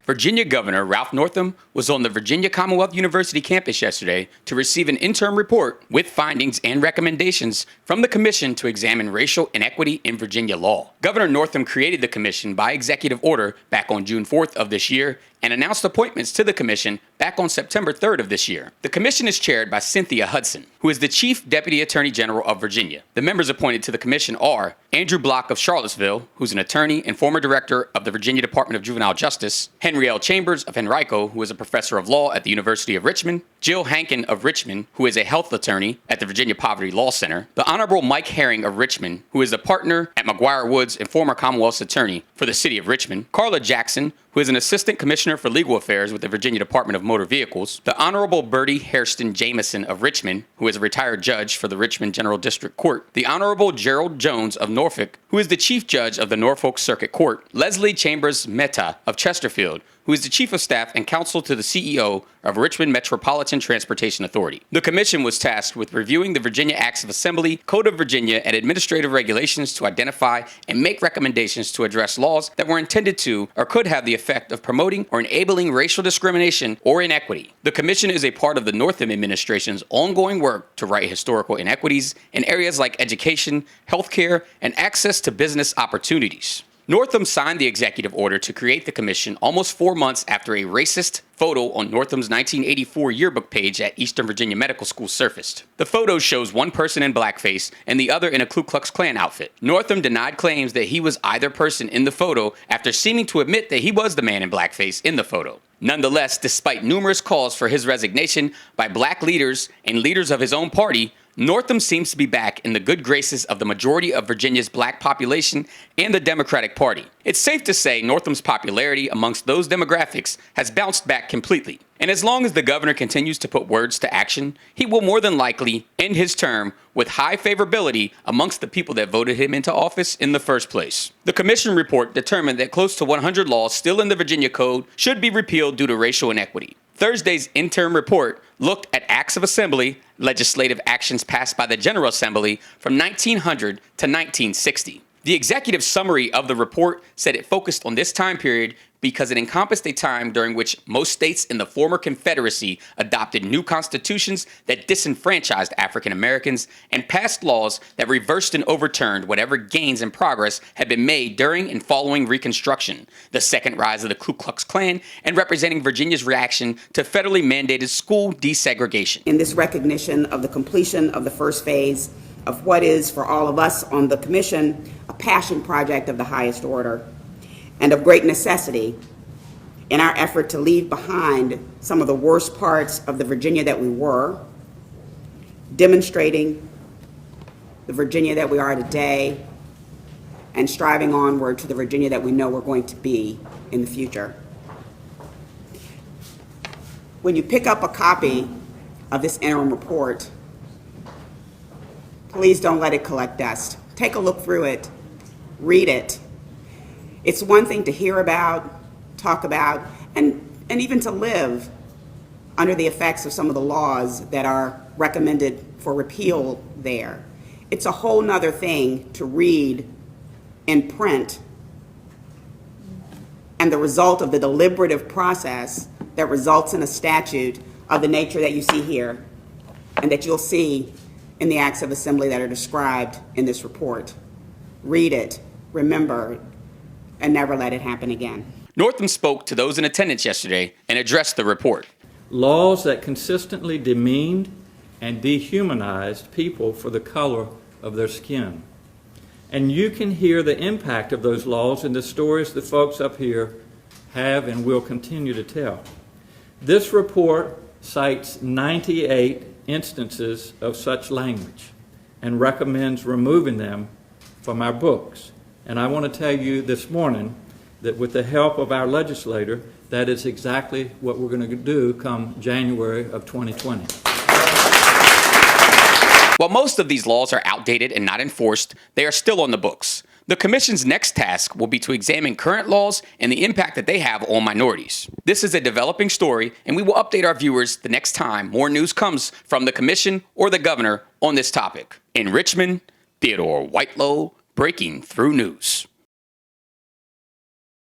Virginia Governor Ralph Northam was on the Virginia Commonwealth University campus yesterday to receive an interim report with findings and recommendations from the commission to examine racial inequity in Virginia law. Governor Northam created the commission by executive order back on June 4th of this year and announced appointments to the commission back on September 3rd of this year. The commission is chaired by Cynthia Hudson, who is the Chief Deputy Attorney General of Virginia. The members appointed to the commission are Andrew Block of Charlottesville, who's an attorney and former director of the Virginia Department of Juvenile Justice, Henry L. Chambers of Henrico, who is a professor of law at the University of Richmond, Jill Hankin of Richmond, who is a health attorney at the Virginia Poverty Law Center, the Honorable Mike Herring of Richmond, who is a partner at McGuire Woods and former Commonwealth's attorney for the city of Richmond, Carla Jackson, who is an assistant commissioner for legal affairs with the Virginia Department of Motor Vehicles, the Honorable Bertie Hairston Jameson of Richmond, who is a retired judge for the Richmond General District Court, the Honorable Gerald Jones of Norfolk, who is the chief judge of the Norfolk Circuit Court, Leslie Chambers Mehta of Chesterfield, who is the Chief of Staff and Counsel to the CEO of Richmond Metropolitan Transportation Authority. The commission was tasked with reviewing the Virginia Acts of Assembly, Code of Virginia, and administrative regulations to identify and make recommendations to address laws that were intended to or could have the effect of promoting or enabling racial discrimination or inequity. The commission is a part of the Northam administration's ongoing work to right historical inequities in areas like education, healthcare, and access to business opportunities. Northam signed the executive order to create the commission almost 4 months after a racist photo on Northam's 1984 yearbook page at Eastern Virginia Medical School surfaced. The photo shows one person in blackface and the other in a Ku Klux Klan outfit. Northam denied claims that he was either person in the photo after seeming to admit that he was the man in blackface in the photo. Nonetheless, despite numerous calls for his resignation by black leaders and leaders of his own party, Northam seems to be back in the good graces of the majority of Virginia's black population and the Democratic Party. It's safe to say Northam's popularity amongst those demographics has bounced back completely. And as long as the governor continues to put words to action, he will more than likely end his term with high favorability amongst the people that voted him into office in the first place. The commission report determined that close to 100 laws still in the Virginia Code should be repealed due to racial inequity. Thursday's interim report looked at acts of assembly, legislative actions passed by the General Assembly from 1900 to 1960. The executive summary of the report said it focused on this time period because it encompassed a time during which most states in the former Confederacy adopted new constitutions that disenfranchised African Americans and passed laws that reversed and overturned whatever gains and progress had been made during and following Reconstruction, the second rise of the Ku Klux Klan, and representing Virginia's reaction to federally mandated school desegregation. In this recognition of the completion of the first phase of what is, for all of us on the commission, a passion project of the highest order, and of great necessity in our effort to leave behind some of the worst parts of the Virginia that we were, demonstrating the Virginia that we are today, and striving onward to the Virginia that we know we're going to be in the future. When you pick up a copy of this interim report, please don't let it collect dust. Take a look through it, read it. It's one thing to hear about, talk about, and even to live under the effects of some of the laws that are recommended for repeal there. It's a whole nother thing to read in print and the result of the deliberative process that results in a statute of the nature that you see here and that you'll see in the acts of assembly that are described in this report. Read it, remember, and never let it happen again. Northam spoke to those in attendance yesterday and addressed the report. Laws that consistently demeaned and dehumanized people for the color of their skin. And you can hear the impact of those laws in the stories the folks up here have and will continue to tell. This report cites 98 instances of such language and recommends removing them from our books. And I want to tell you this morning that with the help of our legislator, that is exactly what we're going to do come January of 2020. While most of these laws are outdated and not enforced, they are still on the books. The Commission's next task will be to examine current laws and the impact that they have on minorities. This is a developing story, and we will update our viewers the next time more news comes from the Commission or the Governor on this topic. In Richmond, Theodore Whitelow, Breaking Through News.